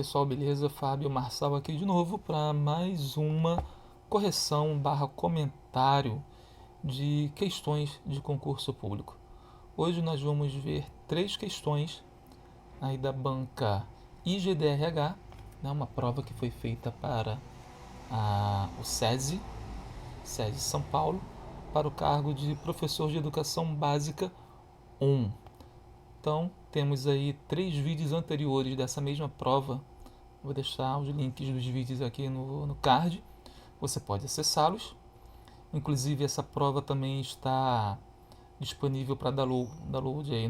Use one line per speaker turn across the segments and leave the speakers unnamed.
pessoal, beleza? Fábio Marçal aqui de novo para mais uma correção barra comentário de questões de concurso público. Hoje nós vamos ver 3 questões aí da banca IGDRH, né, uma prova que foi feita para o SESI São Paulo, para o cargo de professor de educação básica 1. Então, temos aí 3 vídeos anteriores dessa mesma prova. Vou deixar os links dos vídeos aqui no card. Você pode acessá-los. Inclusive, essa prova também está disponível para download aí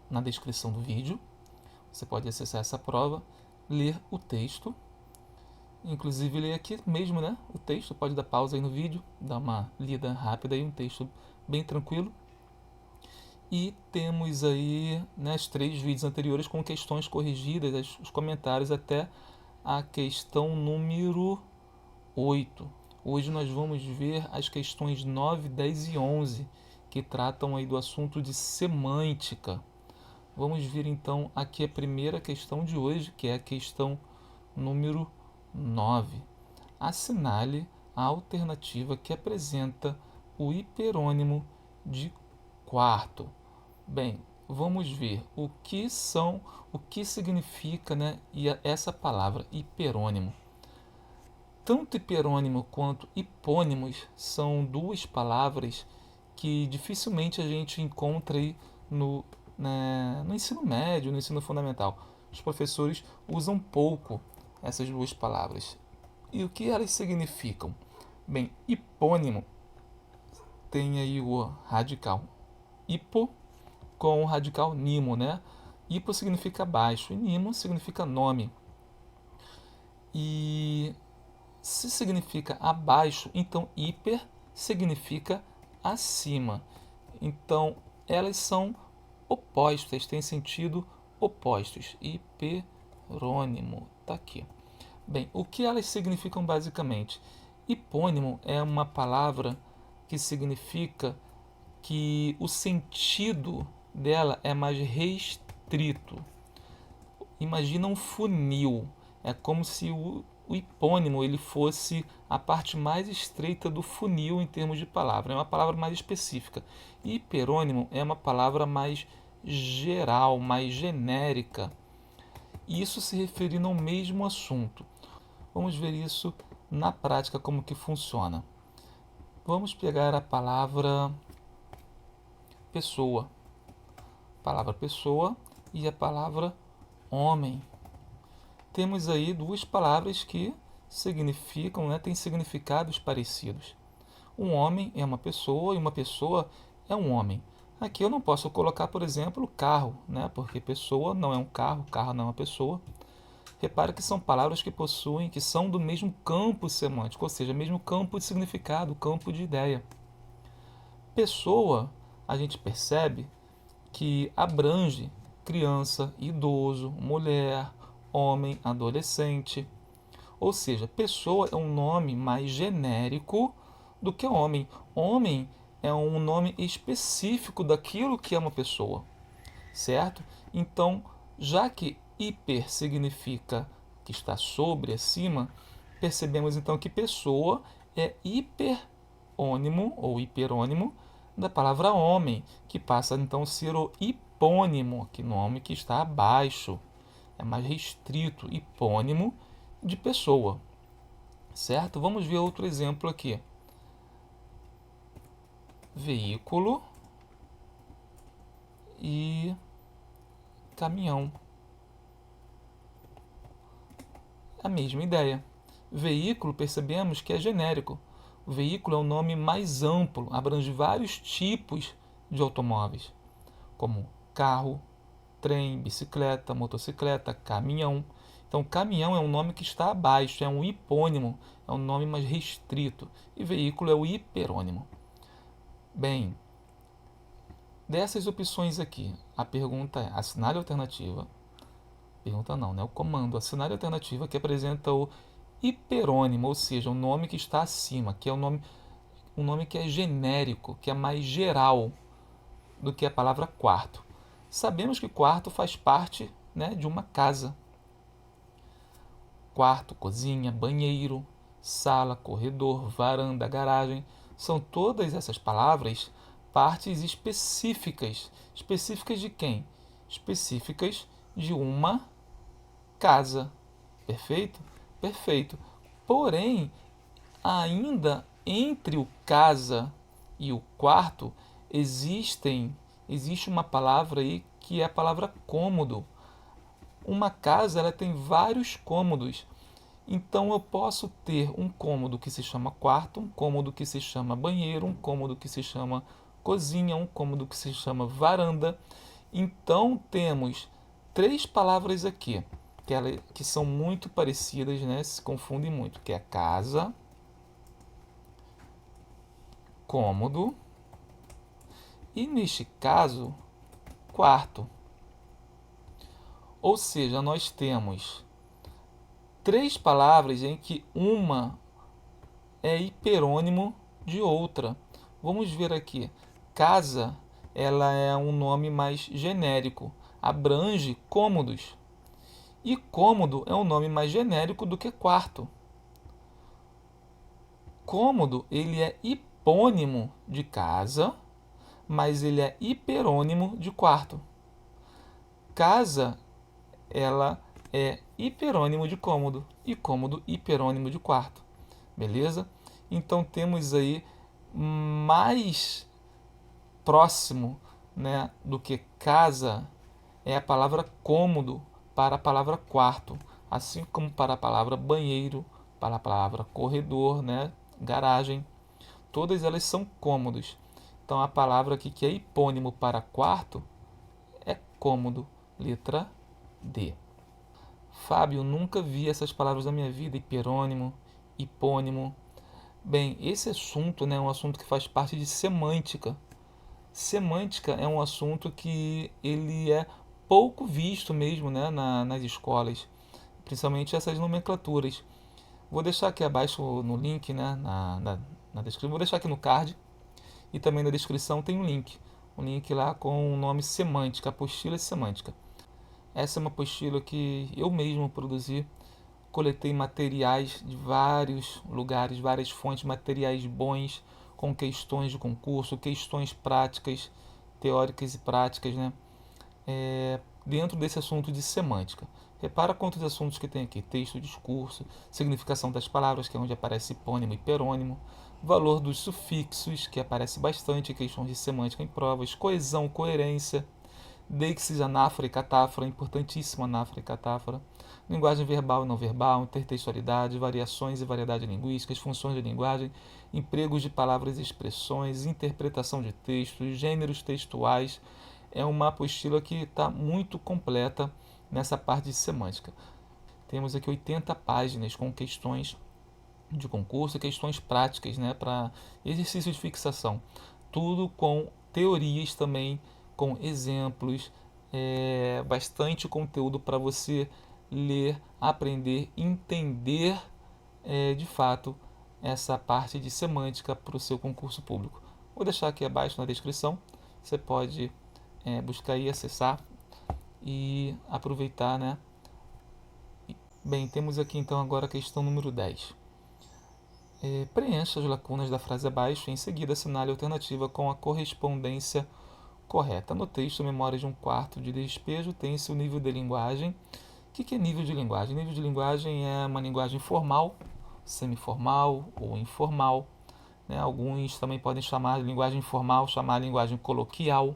na descrição do vídeo. Você pode acessar essa prova, ler o texto. Inclusive, ler aqui mesmo, né? O texto. Pode dar pausa aí no vídeo, dar uma lida rápida aí, um texto bem tranquilo. E temos aí, né, os 3 vídeos anteriores com questões corrigidas, os comentários até a questão número 8. Hoje nós vamos ver as questões 9, 10 e 11, que tratam aí do assunto de semântica. Vamos ver então aqui a primeira questão de hoje, que é a questão número 9. Assinale a alternativa que apresenta o hiperônimo de quarto. Bem, vamos ver o que significa, né, essa palavra hiperônimo. Tanto hiperônimo quanto hipônimos são 2 palavras que dificilmente a gente encontra aí no ensino médio, no ensino fundamental. Os professores usam pouco essas 2 palavras. E o que elas significam? Bem, hipônimo tem aí o radical hipo com o radical nimo, né? Hipo significa baixo e nimo significa nome. E se significa abaixo, então hiper significa acima. Então elas são opostas, têm sentido opostos. Hiperônimo, tá aqui. Bem, o que elas significam basicamente? Hipônimo é uma palavra que significa que o sentido dela é mais restrito. Imagina um funil. É como se o hipônimo ele fosse a parte mais estreita do funil em termos de palavra. É uma palavra mais específica. E hiperônimo é uma palavra mais geral, mais genérica. Isso se referindo ao mesmo assunto. Vamos ver isso na prática como que funciona. Vamos pegar a palavra pessoa. Palavra pessoa e a palavra homem. Temos aí 2 palavras que significam, né, têm significados parecidos. Um homem é uma pessoa e uma pessoa é um homem. Aqui eu não posso colocar, por exemplo, carro, né, porque pessoa não é um carro, carro não é uma pessoa. Repare que são palavras que são do mesmo campo semântico, ou seja, mesmo campo de significado, campo de ideia. Pessoa, a gente percebe que abrange criança, idoso, mulher, homem, adolescente. Ou seja, pessoa é um nome mais genérico do que homem. Homem é um nome específico daquilo que é uma pessoa, certo? Então, já que hiper significa que está sobre, acima, percebemos então que pessoa é hiperônimo ou hiperônimo da palavra homem, que passa então a ser o hipônimo, que nome que está abaixo, é mais restrito, hipônimo de pessoa, certo? Vamos ver outro exemplo aqui. Veículo e caminhão. A mesma ideia. Veículo, percebemos que é genérico. O veículo é um nome mais amplo, abrange vários tipos de automóveis, como carro, trem, bicicleta, motocicleta, caminhão. Então, caminhão é um nome que está abaixo, é um hipônimo, é um nome mais restrito. E veículo é o hiperônimo. Bem, dessas opções aqui, a pergunta é: assinale a alternativa. Pergunta não, né? O comando assinale a alternativa que apresenta o hiperônimo, ou seja, o nome que está acima, que é um nome que é genérico, que é mais geral do que a palavra quarto. Sabemos que quarto faz parte, né, de uma casa. quarto, cozinha, banheiro, sala, corredor, varanda, garagem. São todas essas palavras partes específicas. Específicas de quem? Específicas de uma casa. Perfeito? Perfeito. Porém, ainda entre o casa e o quarto existe uma palavra aí que é a palavra cômodo. Uma casa ela tem vários cômodos. Então eu posso ter um cômodo que se chama quarto, um cômodo que se chama banheiro, um cômodo que se chama cozinha, um cômodo que se chama varanda. Então temos três palavras aqui que são muito parecidas, né? Se confundem muito, que é casa, cômodo e neste caso quarto. Ou seja, nós temos três palavras em que uma é hiperônimo de outra. Vamos ver aqui. Casa, ela é um nome mais genérico, abrange cômodos. E cômodo é um nome mais genérico do que quarto. Cômodo, ele é hipônimo de casa, mas ele é hiperônimo de quarto. Casa, ela é hiperônimo de cômodo e cômodo hiperônimo de quarto. Beleza? Então temos aí mais próximo, né, do que casa é a palavra cômodo para a palavra quarto, assim como para a palavra banheiro, para a palavra corredor, né, garagem. Todas elas são cômodos. Então a palavra aqui que é hipônimo para quarto é cômodo, letra D. Fábio, nunca vi essas palavras na minha vida, hiperônimo, hipônimo. Bem, esse assunto, né, é um assunto que faz parte de semântica. Semântica é um assunto que ele é pouco visto mesmo, né, nas escolas, principalmente essas nomenclaturas. Vou deixar aqui abaixo no link, né, na descrição, vou deixar aqui no card e também na descrição tem um link lá com o nome Semântica, Apostila Semântica. Essa é uma apostila que eu mesmo produzi, coletei materiais de vários lugares, várias fontes, materiais bons, com questões de concurso, questões práticas, teóricas e práticas, né? Dentro desse assunto de semântica. Repara quantos assuntos que tem aqui: texto, discurso, significação das palavras, que é onde aparece hipônimo e hiperônimo, valor dos sufixos, que aparece bastante em questões de semântica em provas, coesão, coerência, deixis, anáfora e catáfora, importantíssima anáfora e catáfora, linguagem verbal e não verbal, intertextualidade, variações e variedade linguísticas, funções de linguagem, empregos de palavras e expressões, interpretação de textos, gêneros textuais. É uma apostila que está muito completa nessa parte de semântica. Temos aqui 80 páginas com questões de concurso e questões práticas, né, para exercício de fixação. Tudo com teorias também, com exemplos, bastante conteúdo para você ler, aprender, entender de fato essa parte de semântica para o seu concurso público. Vou deixar aqui abaixo na descrição, você pode buscar e acessar e aproveitar, né? Bem, temos aqui então agora a questão número 10. Preencha as lacunas da frase abaixo e em seguida assinale a alternativa com a correspondência correta. No texto, Memórias de um Quarto de Despejo tem-se o nível de linguagem. O que é nível de linguagem? Nível de linguagem é uma linguagem formal, semiformal ou informal. Né? Alguns também podem chamar de linguagem informal, chamar de linguagem coloquial.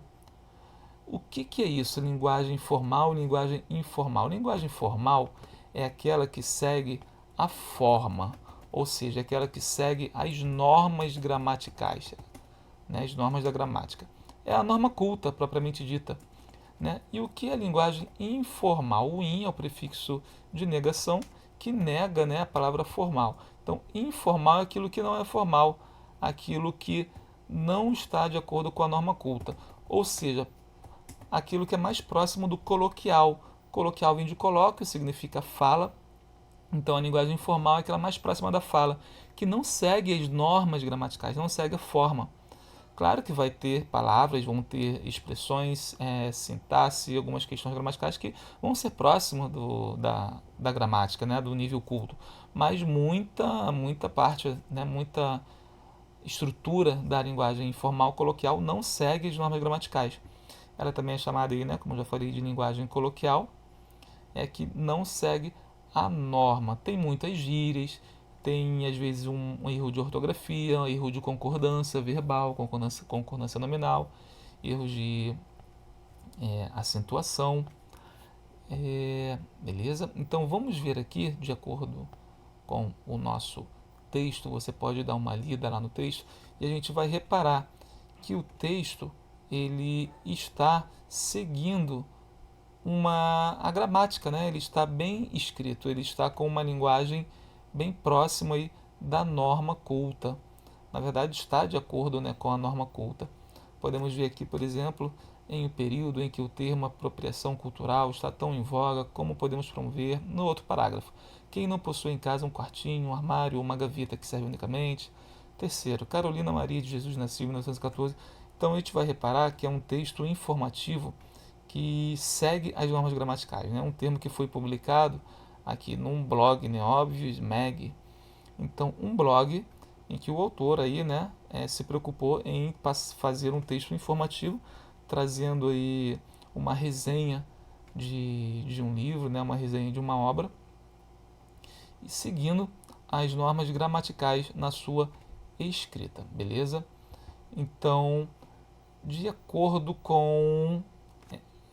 O que é isso? Linguagem formal e linguagem informal. Linguagem formal é aquela que segue a forma, ou seja, aquela que segue as normas gramaticais, né? As normas da gramática. É a norma culta, propriamente dita. Né? E o que é a linguagem informal? O in é o prefixo de negação que nega, né, a palavra formal. Então, informal é aquilo que não é formal, aquilo que não está de acordo com a norma culta. Ou seja, aquilo que é mais próximo do coloquial. Coloquial vem de colóquio, significa fala. Então a linguagem informal é aquela mais próxima da fala, que não segue as normas gramaticais, não segue a forma. Claro que vai ter palavras, vão ter expressões, sintaxe, algumas questões gramaticais que vão ser próximas da gramática, né, do nível culto, mas muita parte, né, muita estrutura da linguagem informal coloquial não segue as normas gramaticais. Ela também é chamada aí, né, como eu já falei, de linguagem coloquial, é que não segue a norma. Tem muitas gírias, tem às vezes um erro de ortografia, um erro de concordância verbal, concordância nominal, erros de acentuação. Beleza? Então vamos ver aqui, de acordo com o nosso texto, você pode dar uma lida lá no texto e a gente vai reparar que o texto ele está seguindo a gramática, né? Ele está bem escrito, ele está com uma linguagem bem próxima aí da norma culta. Na verdade, está de acordo, né, com a norma culta. Podemos ver aqui, por exemplo, em um período em que o termo apropriação cultural está tão em voga, como podemos promover no outro parágrafo. Quem não possui em casa um quartinho, um armário ou uma gaveta que serve unicamente? Terceiro, Carolina Maria de Jesus nasceu em 1914. Então a gente vai reparar que é um texto informativo que segue as normas gramaticais. Né? Um termo que foi publicado aqui num blog, né, óbvio, SMAG. Então, um blog em que o autor aí, né, se preocupou em fazer um texto informativo, trazendo aí uma resenha de um livro, né, uma resenha de uma obra, e seguindo as normas gramaticais na sua escrita, beleza? Então, de acordo com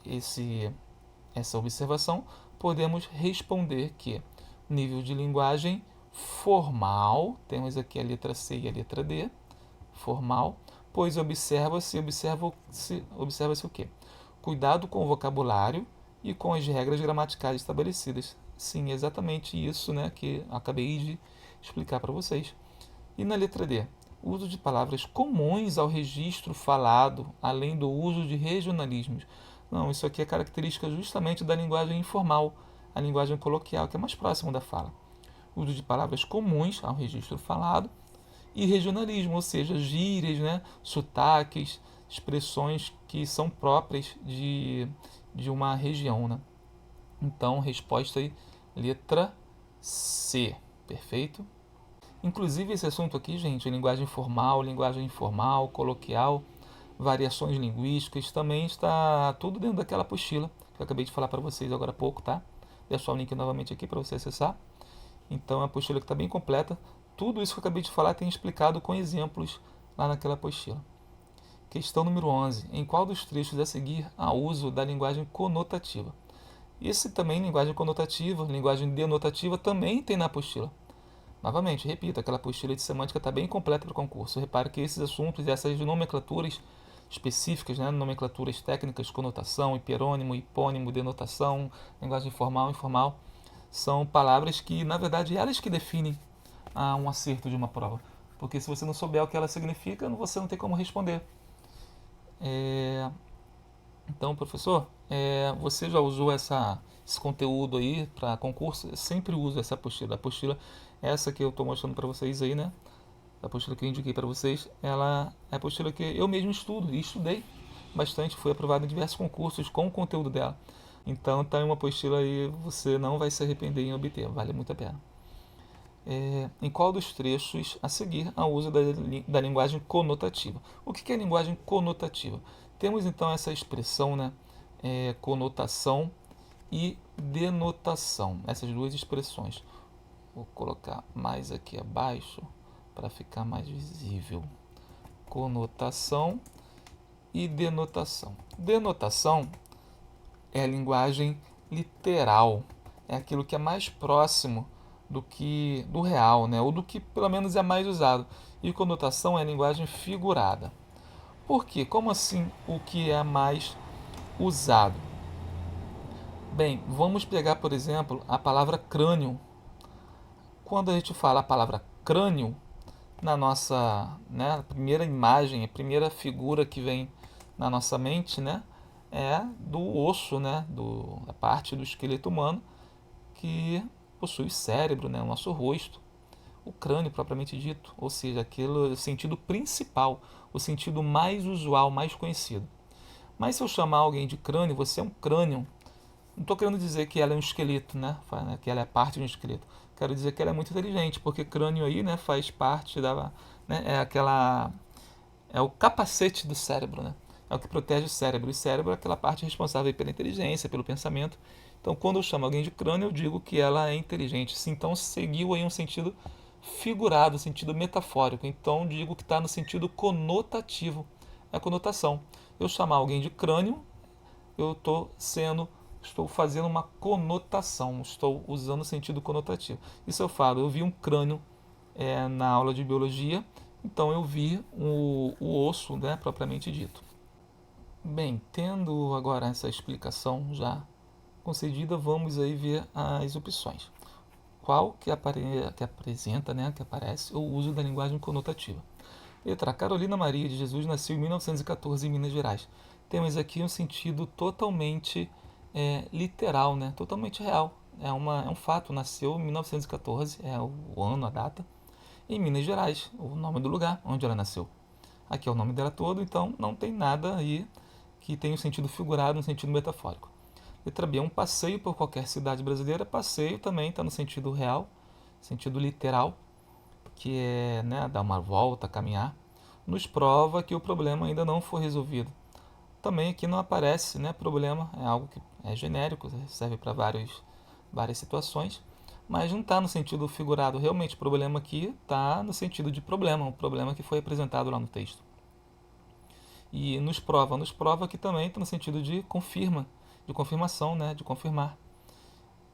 esse essa observação, podemos responder que nível de linguagem formal, temos aqui a letra C e a letra D, formal, pois observa-se o quê? Cuidado com o vocabulário e com as regras gramaticais estabelecidas. Sim, exatamente isso, né, que acabei de explicar para vocês. E na letra D, uso de palavras comuns ao registro falado, além do uso de regionalismos. Não, isso aqui é característica justamente da linguagem informal, a linguagem coloquial, que é mais próximo da fala. Uso de palavras comuns ao registro falado e regionalismo, ou seja, gírias, né, sotaques, expressões que são próprias de uma região. Né? Então, resposta aí, letra C. Perfeito? Inclusive esse assunto aqui, gente, linguagem formal, linguagem informal, coloquial, variações linguísticas, também está tudo dentro daquela apostila que eu acabei de falar para vocês agora há pouco, tá? Deixo o link novamente aqui para você acessar. Então, é uma apostila que está bem completa. Tudo isso que eu acabei de falar tem explicado com exemplos lá naquela apostila. Questão número 11. Em qual dos trechos a seguir há uso da linguagem conotativa? Esse também, linguagem conotativa, linguagem denotativa, também tem na apostila. Novamente, repito, aquela apostila de semântica está bem completa para o concurso. Repare que esses assuntos e essas nomenclaturas específicas, né, nomenclaturas técnicas, conotação, hiperônimo, hipônimo, denotação, linguagem formal, informal, são palavras que, na verdade, elas que definem um acerto de uma prova. Porque se você não souber o que ela significa, você não tem como responder. Então, professor, você já usou esse conteúdo aí para concurso? Eu sempre uso essa apostila. A apostila, essa que eu estou mostrando para vocês aí, né? A apostila que eu indiquei para vocês, ela é a apostila que eu mesmo estudo e estudei bastante. Fui aprovado em diversos concursos com o conteúdo dela. Então, tá em uma apostila aí, você não vai se arrepender em obter, vale muito a pena. Em qual dos trechos a seguir há uso da linguagem conotativa? O que é linguagem conotativa? Temos então essa expressão, né, conotação e denotação, essas duas expressões. Vou colocar mais aqui abaixo para ficar mais visível. Conotação e denotação. Denotação é a linguagem literal, é aquilo que é mais próximo do real, né? Ou do que pelo menos é mais usado. E conotação é a linguagem figurada. Por quê? Como assim o que é mais usado? Bem, vamos pegar, por exemplo, a palavra crânio. Quando a gente fala a palavra crânio, na nossa, né, primeira imagem, a primeira figura que vem na nossa mente, né, é do osso, né, da parte do esqueleto humano que possui o cérebro, né, o nosso rosto. o crânio propriamente dito, ou seja, aquele sentido principal, o sentido mais usual, mais conhecido. Mas se eu chamar alguém de crânio, você é um crânio. Não estou querendo dizer que ela é um esqueleto, né? Que ela é parte de um esqueleto. Quero dizer que ela é muito inteligente, porque crânio aí, né, faz parte da, né, é o capacete do cérebro, né? É o que protege o cérebro. E o cérebro é aquela parte responsável pela inteligência, pelo pensamento. Então, quando eu chamo alguém de crânio, eu digo que ela é inteligente. Então, seguiu aí um sentido figurado, um sentido metafórico. Então, digo que está no sentido conotativo. É a conotação. Eu chamar alguém de crânio, eu estou fazendo uma conotação, estou usando o sentido conotativo. Isso eu falo, eu vi um crânio na aula de biologia, então eu vi o osso, né, propriamente dito. Bem, tendo agora essa explicação já concedida, vamos aí ver as opções. Qual que apresenta, né, que aparece o uso da linguagem conotativa? Letra A. Carolina Maria de Jesus nasceu em 1914 em Minas Gerais. Temos aqui um sentido totalmente literal, né? Totalmente real. É um fato, nasceu em 1914, é o ano, a data, em Minas Gerais, o nome do lugar onde ela nasceu. Aqui é o nome dela todo, então não tem nada aí que tenha um sentido figurado, um sentido metafórico. Letra B. Um passeio por qualquer cidade brasileira. Passeio também está no sentido real, sentido literal, que é, né, dar uma volta, caminhar, nos prova que o problema ainda não foi resolvido. Também aqui não aparece, né, problema, é algo que é genérico, serve para várias situações, mas não está no sentido figurado. Realmente, o problema aqui está no sentido de problema, um problema que foi apresentado lá no texto. E nos prova que também está no sentido de de confirmação, né, de confirmar.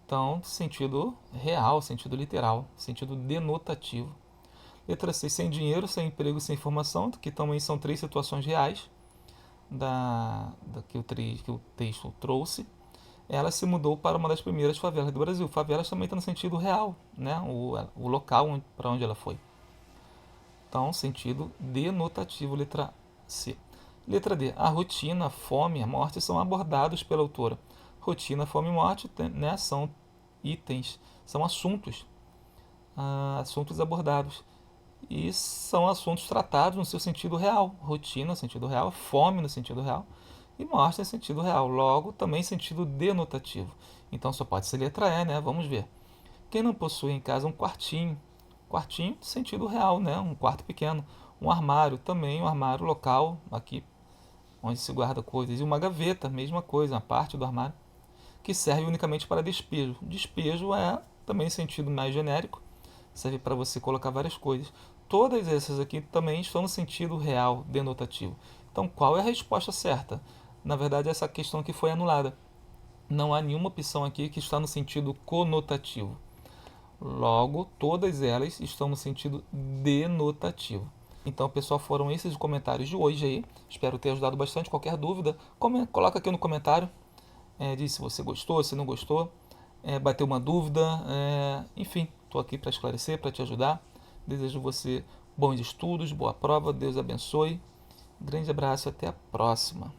Então, sentido real, sentido literal, sentido denotativo. Letra C, sem dinheiro, sem emprego, sem formação, que também são três situações reais que o texto trouxe. Ela se mudou para uma das primeiras favelas do Brasil. Favelas também está no sentido real, né? O local para onde ela foi. Então, sentido denotativo, letra C. Letra D, a rotina, a fome, a morte são abordados pela autora. Rotina, fome e morte, né, são itens, são assuntos abordados. E são assuntos tratados no seu sentido real. Rotina no sentido real, fome no sentido real e morte no sentido real. Logo, também sentido denotativo. Então só pode ser letra E, né? Vamos ver. Quem não possui em casa um quartinho? Quartinho no sentido real, né? Um quarto pequeno. Um armário, também um armário local, aqui onde se guarda coisas. E uma gaveta, mesma coisa, uma parte do armário, que serve unicamente para despejo. Despejo é também sentido mais genérico, serve para você colocar várias coisas. Todas essas aqui também estão no sentido real, denotativo. Então, qual é a resposta certa? Na verdade, essa questão aqui foi anulada. Não há nenhuma opção aqui que está no sentido conotativo. Logo, todas elas estão no sentido denotativo. Então, pessoal, foram esses os comentários de hoje aí. Espero ter ajudado bastante. Qualquer dúvida, coloca aqui no comentário. Diz se você gostou, se não gostou, bateu uma dúvida, enfim, estou aqui para esclarecer, para te ajudar. Desejo você bons estudos, boa prova, Deus abençoe. Grande abraço, até a próxima.